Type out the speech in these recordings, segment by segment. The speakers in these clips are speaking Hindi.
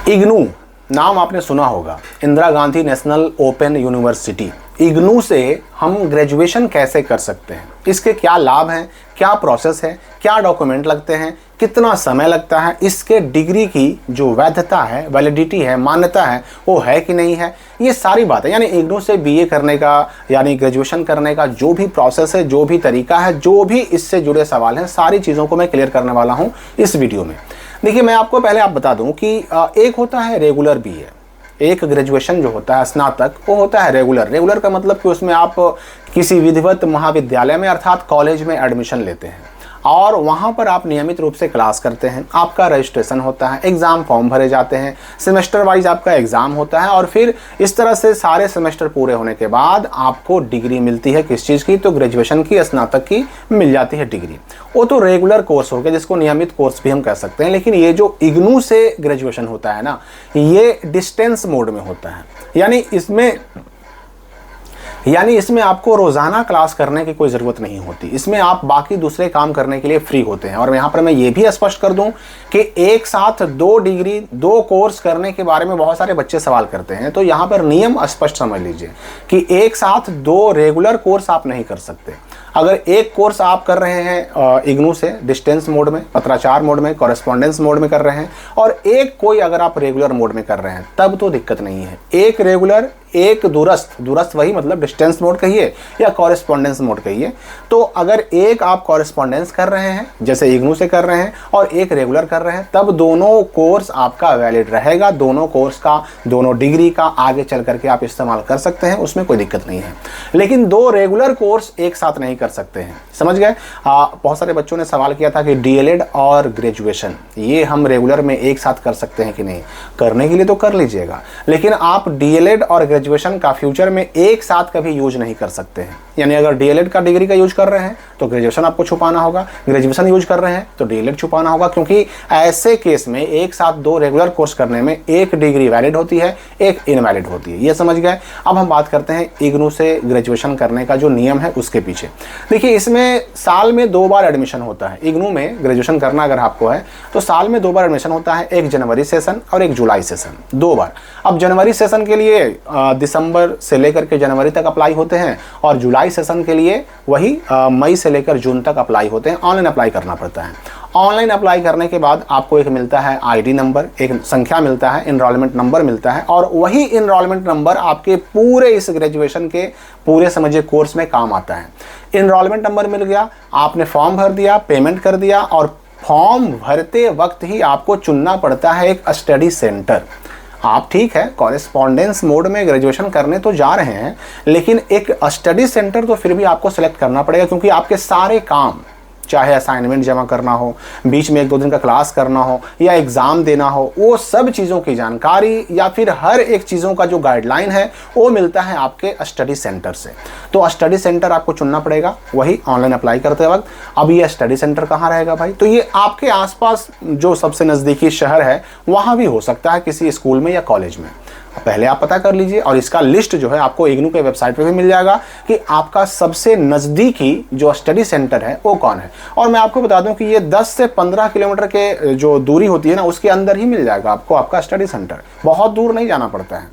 इग्नू नाम आपने सुना होगा, Indira Gandhi national open university. IGNOU से हम ग्रेजुएशन कैसे कर सकते हैं, इसके क्या लाभ हैं, क्या प्रोसेस है, क्या डॉक्यूमेंट लगते हैं, कितना समय लगता है, इसके डिग्री की जो वैधता है, वैलिडिटी है, मान्यता है, वो है कि नहीं है, ये सारी बातें यानी इग्नू से बीए करने का यानी ग्रेजुएशन करने का जो भी प्रोसेस है, जो भी तरीका है, जो भी इससे जुड़े सवाल हैं, सारी चीज़ों को मैं क्लियर करने वाला हूँ इस वीडियो में। देखिए, मैं आपको पहले आप बता दूं कि एक होता है रेगुलर बीए, एक ग्रेजुएशन जो होता है स्नातक, वो होता है रेगुलर। रेगुलर का मतलब कि उसमें आप किसी विधिवत महाविद्यालय में अर्थात कॉलेज में एडमिशन लेते हैं और वहाँ पर आप नियमित रूप से क्लास करते हैं, आपका रजिस्ट्रेशन होता है, एग्ज़ाम फॉर्म भरे जाते हैं, सेमेस्टर वाइज आपका एग्ज़ाम होता है और फिर इस तरह से सारे सेमेस्टर पूरे होने के बाद आपको डिग्री मिलती है। किस चीज़ की? तो ग्रेजुएशन की, स्नातक की मिल जाती है डिग्री। वो तो रेगुलर कोर्स हो गया, जिसको नियमित कोर्स भी हम कह सकते हैं। लेकिन ये जो इग्नू से ग्रेजुएशन होता है ना, ये डिस्टेंस मोड में होता है, यानी इसमें आपको रोज़ाना क्लास करने की कोई ज़रूरत नहीं होती। इसमें आप बाकी दूसरे काम करने के लिए फ्री होते हैं। और यहाँ पर मैं ये भी स्पष्ट कर दूं कि एक साथ 2 डिग्री 2 कोर्स करने के बारे में बहुत सारे बच्चे सवाल करते हैं, तो यहाँ पर नियम स्पष्ट समझ लीजिए कि एक साथ 2 रेगुलर कोर्स आप नहीं कर सकते। अगर एक कोर्स आप कर रहे हैं इग्नू से डिस्टेंस मोड में, पत्राचार मोड में, कॉरेस्पॉन्डेंस मोड में कर रहे हैं और एक कोई अगर आप रेगुलर मोड में कर रहे हैं, तब तो दिक्कत नहीं है। एक रेगुलर, एक दूरस्थ वही मतलब डिस्टेंस मोड कहिए या कॉरेस्पॉन्डेंस मोड कहिए। तो अगर एक आप कॉरेस्पॉन्डेंस कर रहे हैं जैसे इग्नू से कर रहे हैं और एक रेगुलर कर रहे हैं, तब दोनों कोर्स आपका वैलिड रहेगा। दोनों कोर्स का, दोनों डिग्री का आगे चल करके आप इस्तेमाल कर सकते हैं, उसमें कोई दिक्कत नहीं है। लेकिन 2 रेगुलर कोर्स एक साथ नहीं कर सकते हैं, समझ गए? बहुत सारे बच्चों ने सवाल किया था कि डीएलएड और ग्रेजुएशन ये हम रेगुलर में एक साथ कर सकते हैं कि नहीं। करने के लिए तो कर लीजिएगा, लेकिन आप डीएलएड और ग्रेजुएशन का फ्यूचर में एक साथ कभी यूज नहीं कर सकते हैं। यानी अगर डीएलएड का डिग्री का यूज कर रहे हैं तो ग्रेजुएशन आपको छुपाना होगा, ग्रेजुएशन यूज कर रहे हैं तो डीएलएड छुपाना होगा, क्योंकि ऐसे केस में एक साथ 2 रेगुलर कोर्स करने में एक डिग्री वैलिड होती है, एक इनवैलिड होती है। ये समझ गए? अब हम बात करते हैं इग्नू से ग्रेजुएशन करने का जो नियम है उसके पीछे। देखिए, इसमें साल में 2 बार एडमिशन होता है। इग्नू में ग्रेजुएशन करना अगर आपको है तो साल में 2 बार एडमिशन होता है, एक जनवरी सेशन और एक जुलाई सेशन, 2 बार। अब जनवरी सेशन के लिए दिसंबर से लेकर के जनवरी तक अप्लाई होते हैं और जुलाई सेशन के लिए वही मई से लेकर जून तक अप्लाई होते हैं। ऑनलाइन अप्लाई करना पड़ता है। ऑनलाइन अप्लाई करने के बाद आपको एक मिलता है आईडी नंबर, एक संख्या मिलता है, इनरोलमेंट नंबर मिलता है और वही इनरोलमेंट नंबर आपके पूरे इस ग्रेजुएशन के पूरे समझिए कोर्स में काम आता है। इनरोलमेंट नंबर मिल गया, आपने फॉर्म भर दिया, पेमेंट कर दिया और फॉर्म भरते वक्त ही आपको चुनना पड़ता है एक स्टडी सेंटर। आप ठीक है कॉरेस्पॉन्डेंस मोड में ग्रेजुएशन करने तो जा रहे हैं, लेकिन एक स्टडी सेंटर तो फिर भी आपको सेलेक्ट करना पड़ेगा, क्योंकि आपके सारे काम, चाहे असाइनमेंट जमा करना हो, बीच में 1-2 दिन का क्लास करना हो या एग्ज़ाम देना हो, वो सब चीज़ों की जानकारी या फिर हर एक चीज़ों का जो गाइडलाइन है वो मिलता है आपके स्टडी सेंटर से। तो स्टडी सेंटर आपको चुनना पड़ेगा वही ऑनलाइन अप्लाई करते वक्त। अब ये स्टडी सेंटर कहाँ रहेगा भाई? तो ये आपके आसपास जो सबसे नज़दीकी शहर है वहाँ भी हो सकता है, किसी स्कूल में या कॉलेज में। पहले आप पता कर लीजिए और इसका लिस्ट जो है आपको इग्नू के वेबसाइट पे भी मिल जाएगा कि आपका सबसे नज़दीकी जो स्टडी सेंटर है वो कौन है। और मैं आपको बता दूं कि ये 10 से 15 किलोमीटर के जो दूरी होती है ना, उसके अंदर ही मिल जाएगा आपको आपका स्टडी सेंटर। बहुत दूर नहीं जाना पड़ता है।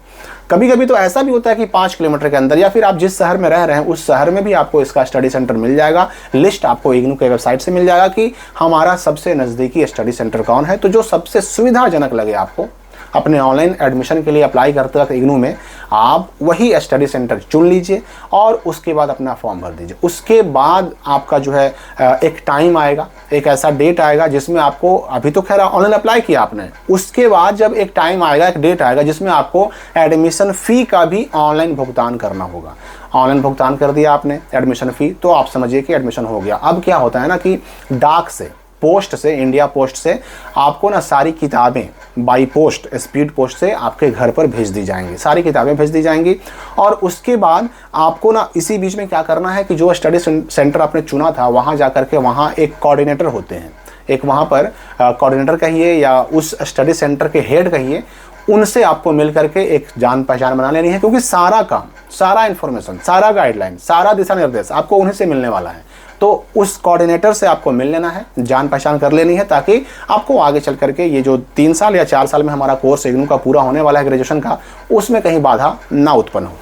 कभी कभी तो ऐसा भी होता है कि 5 किलोमीटर के अंदर या फिर आप जिस शहर में रह रहे हैं उस शहर में भी आपको इसका स्टडी सेंटर मिल जाएगा। लिस्ट आपको इग्नू के वेबसाइट से मिल जाएगा कि हमारा सबसे नज़दीकी स्टडी सेंटर कौन है। तो जो सबसे सुविधाजनक लगे आपको अपने ऑनलाइन एडमिशन के लिए अप्लाई करते वक्त इग्नू में, आप वही स्टडी सेंटर चुन लीजिए और उसके बाद अपना फॉर्म भर दीजिए। उसके बाद आपका जो है एक टाइम आएगा, एक ऐसा डेट आएगा जिसमें आपको, अभी तो खैर ऑनलाइन अप्लाई किया आपने, उसके बाद जब एक टाइम आएगा, एक डेट आएगा जिसमें आपको एडमिशन फ़ी का भी ऑनलाइन भुगतान करना होगा। ऑनलाइन भुगतान कर दिया आपने एडमिशन फ़ी, तो आप समझिए कि एडमिशन हो गया। अब क्या होता है ना कि डाक से, पोस्ट से, इंडिया पोस्ट से आपको ना सारी किताबें बाई पोस्ट, स्पीड पोस्ट से आपके घर पर भेज दी जाएंगी, सारी किताबें भेज दी जाएंगी। और उसके बाद आपको ना इसी बीच में क्या करना है कि जो स्टडी सेंटर आपने चुना था वहाँ जा करके वहाँ एक कोऑर्डिनेटर होते हैं, एक वहाँ पर कोऑर्डिनेटर कहिए या उस स्टडी सेंटर के हेड कहिए, उनसे आपको मिल करके एक जान पहचान बना लेनी है, क्योंकि सारा इन्फॉर्मेशन, सारा गाइडलाइन, सारा दिशा निर्देश आपको उन्हीं से मिलने वाला है। तो उस कोऑर्डिनेटर से आपको मिल लेना है, जान पहचान कर लेनी है, ताकि आपको आगे चल करके ये जो 3 साल या 4 साल में हमारा कोर्स इग्नू का पूरा होने वाला है ग्रेजुएशन का, उसमें कहीं बाधा ना उत्पन्न हो।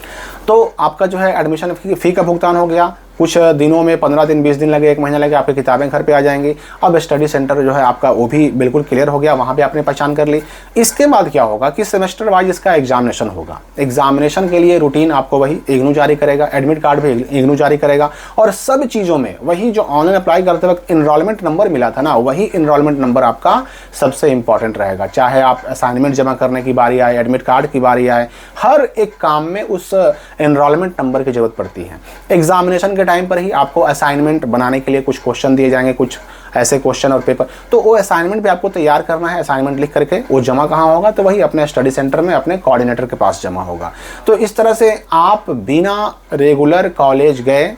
तो आपका जो है एडमिशन फी का भुगतान हो गया। कुछ दिनों में 15 दिन 20 दिन लगे, 1 महीना लगे, आपकी किताबें घर पे आ जाएंगी। अब स्टडी सेंटर जो है आपका वो भी बिल्कुल क्लियर हो गया, वहाँ पे आपने पहचान कर ली। इसके बाद क्या होगा कि सेमेस्टर वाइज इसका एग्जामिनेशन होगा। एग्जामिनेशन के लिए रूटीन आपको वही इग्नू जारी करेगा, एडमिट कार्ड भी इग्नू जारी करेगा, और सब चीज़ों में वही जो ऑनलाइन अप्लाई करते वक्त इनरोलमेंट नंबर मिला था ना, वही इनरोलमेंट नंबर आपका सबसे इंपॉर्टेंट रहेगा। चाहे आप असाइनमेंट जमा करने की बारी आए, एडमिट कार्ड की बारी आए, हर एक काम में उस इनरोलमेंट नंबर की जरूरत पड़ती है। एग्जामिनेशन टाइम पर ही आपको असाइनमेंट बनाने के लिए कुछ क्वेश्चन दिए जाएंगे, कुछ ऐसे क्वेश्चन और पेपर, तो वो असाइनमेंट भी आपको तैयार करना है। असाइनमेंट लिख करके वो जमा कहाँ होगा, तो वही अपने स्टडी सेंटर में अपने कोऑर्डिनेटर के पास जमा होगा। तो इस तरह से आप बिना रेगुलर कॉलेज गए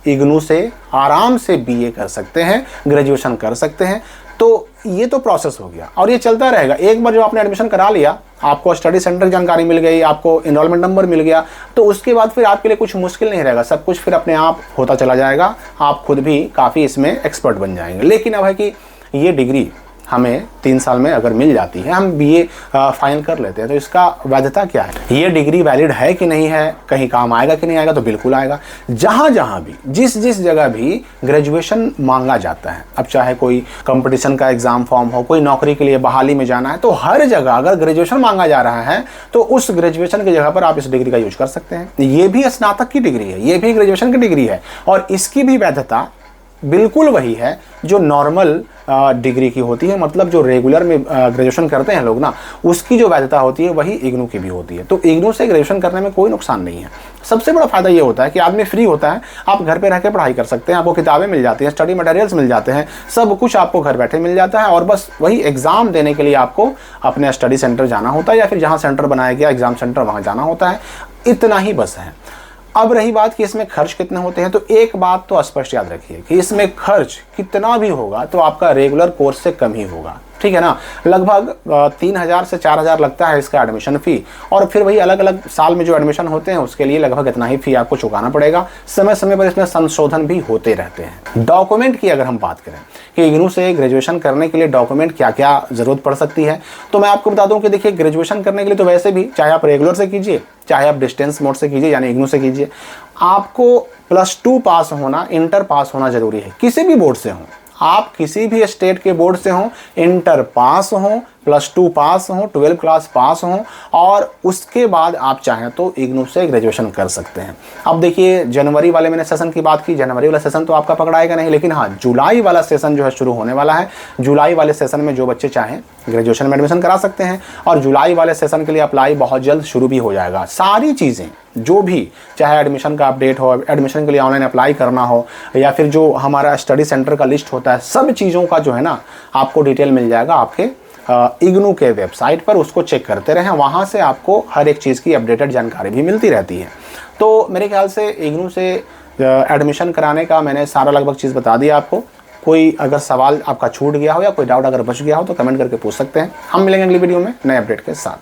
इग्नू से आराम से बीए कर सकते हैं, ग्रेजुएशन कर सकते हैं। तो ये तो प्रोसेस हो गया और ये चलता रहेगा। एक बार जो आपने एडमिशन करा लिया, आपको स्टडी सेंटर की जानकारी मिल गई, आपको इनरोलमेंट नंबर मिल गया, तो उसके बाद फिर आपके लिए कुछ मुश्किल नहीं रहेगा, सब कुछ फिर अपने आप होता चला जाएगा। आप खुद भी काफ़ी इसमें एक्सपर्ट बन जाएंगे। लेकिन अब है कि ये डिग्री हमें 3 साल में अगर मिल जाती है, हम बीए फाइनल कर लेते हैं, तो इसका वैधता क्या है, ये डिग्री वैलिड है कि नहीं है, कहीं काम आएगा कि नहीं आएगा? तो बिल्कुल आएगा। जहाँ जहाँ भी जिस जगह भी ग्रेजुएशन मांगा जाता है, अब चाहे कोई कंपटीशन का एग्जाम फॉर्म हो, कोई नौकरी के लिए बहाली में जाना है, तो हर जगह अगर ग्रेजुएशन मांगा जा रहा है तो उस ग्रेजुएशन की जगह पर आप इस डिग्री का यूज कर सकते हैं। ये भी स्नातक की डिग्री है, ये भी ग्रेजुएशन की डिग्री है, और इसकी भी वैधता बिल्कुल वही है जो नॉर्मल डिग्री की होती है। मतलब जो रेगुलर में ग्रेजुएशन करते हैं लोग ना, उसकी जो वैधता होती है वही इग्नू की भी होती है। तो इग्नू से ग्रेजुएशन करने में कोई नुकसान नहीं है। सबसे बड़ा फायदा ये होता है कि आदमी फ्री होता है, आप घर पे रह के पढ़ाई कर सकते हैं, आपको किताबें मिल जाती हैं, स्टडी मटेरियल्स मिल जाते हैं, सब कुछ आपको घर बैठे मिल जाता है, और बस वही एग्जाम देने के लिए आपको अपने स्टडी सेंटर जाना होता है, या फिर जहाँ सेंटर बनाया गया एग्जाम सेंटर वहाँ जाना होता है। इतना ही बस है। अब रही बात कि इसमें खर्च कितने होते हैं, तो एक बात तो स्पष्ट याद रखिए कि इसमें खर्च कितना भी होगा तो आपका रेगुलर कोर्स से कम ही होगा, ठीक है ना। लगभग 3000 से 4000 लगता है इसका एडमिशन फ़ी, और फिर वही अलग अलग साल में जो एडमिशन होते हैं उसके लिए लगभग इतना ही फ़ी आपको चुकाना पड़ेगा। समय समय पर इसमें संशोधन भी होते रहते हैं। डॉक्यूमेंट की अगर हम बात करें कि इग्नू से ग्रेजुएशन करने के लिए डॉक्यूमेंट क्या क्या ज़रूरत पड़ सकती है, तो मैं आपको बता दूं कि देखिए, ग्रेजुएशन करने के लिए तो वैसे भी चाहे आप रेगुलर से कीजिए, चाहे आप डिस्टेंस मोड से कीजिए, यानी इग्नू से कीजिए, आपको +2 पास होना, इंटर पास होना जरूरी है। किसी भी बोर्ड से हो, आप किसी भी स्टेट के बोर्ड से हो, इंटर पास हो, +2 पास हो, 12 क्लास पास हो, और उसके बाद आप चाहें तो इग्नू से ग्रेजुएशन कर सकते हैं। अब देखिए, जनवरी वाले मैंने सेशन की बात की, जनवरी वाला सेशन तो आपका पकड़ाएगा नहीं, लेकिन हाँ, जुलाई वाला सेशन जो है शुरू होने वाला है। जुलाई वाले सेशन में जो बच्चे चाहें ग्रेजुएशन में एडमिशन करा सकते हैं, और जुलाई वाले सेशन के लिए अप्लाई बहुत जल्द शुरू भी हो जाएगा। सारी चीज़ें जो भी, चाहे एडमिशन का अपडेट हो, एडमिशन के लिए ऑनलाइन अप्लाई करना हो, या फिर जो हमारा स्टडी सेंटर का लिस्ट होता है, सब चीज़ों का जो है ना आपको डिटेल मिल जाएगा आपके इग्नू के वेबसाइट पर। उसको चेक करते रहें, वहाँ से आपको हर एक चीज़ की अपडेटेड जानकारी भी मिलती रहती है। तो मेरे ख्याल से इग्नू से एडमिशन कराने का मैंने सारा लगभग चीज़ बता दिया आपको। कोई अगर सवाल आपका छूट गया हो या कोई डाउट अगर बच गया हो तो कमेंट करके पूछ सकते हैं। हम मिलेंगे अगली वीडियो में नए अपडेट के साथ।